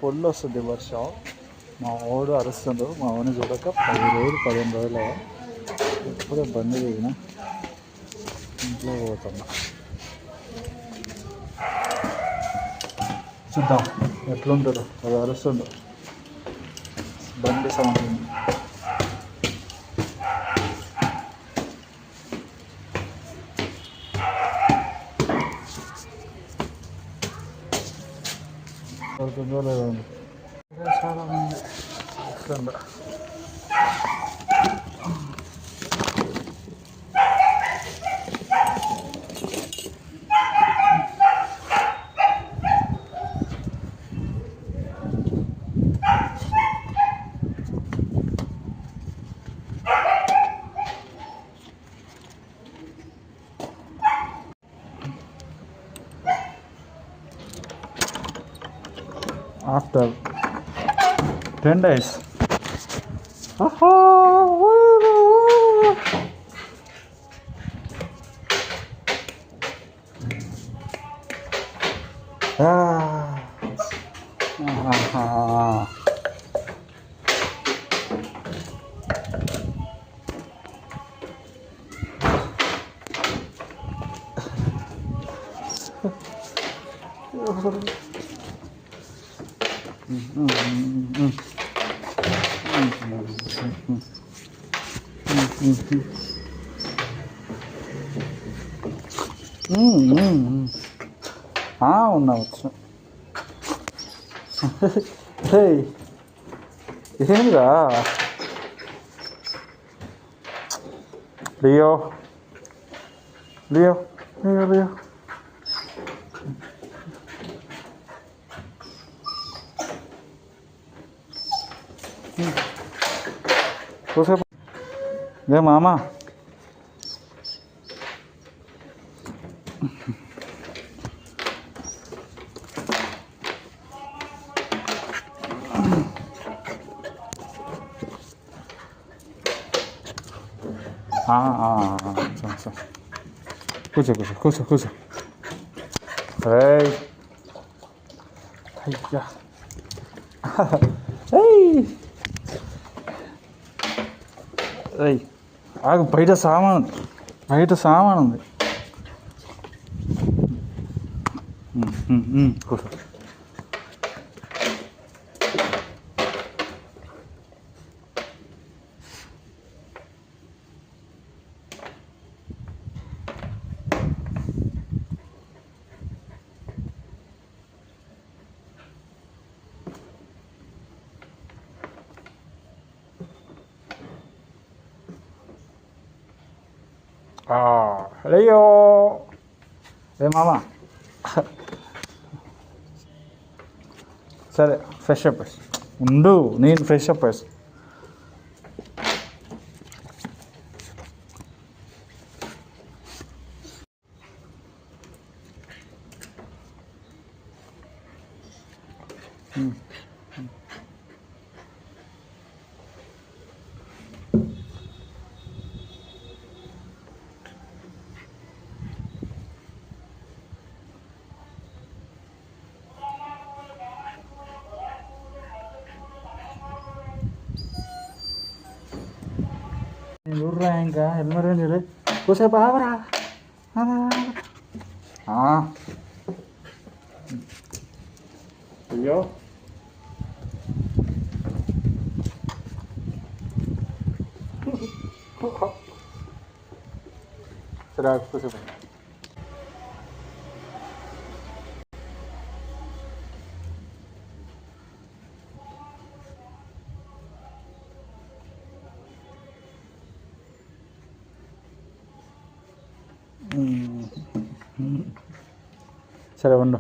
Full వస్తుంది వర్షం. మా వాడు అరుస్తుండు. మా వాడిని చూడక 10 రోజులు 15 రోజులు ఇప్పుడే బండి దిగిన ఇంట్లో పోతున్నా. చూద్దాం ఎట్లుంటాడు. అది అరుస్తుండు బండి సౌండ్. పడుతుందో లేదండి చాలా మంది వస్తుండ. After 10 days. ఉండవచ్చు. ఏంద్రా లియో లియో లియో లియో కూసేపు ఏ మామా కూర్చో కూర్చో కూర్చో కూర్చో. అయ్యా ఆగు, బయట సామాను ఉంది. కూర్చో. అయ్యో ఏ మామా సరే ఫ్రెష్ అప్ ఉండు, నేను ఫ్రెష్ అప్ చూడరా. ఇంకా హెల్మెట్ ఏంటి రే, కూసేపు ఆవరా. అయ్యో సరే కూసేపు. సరే ఉండు.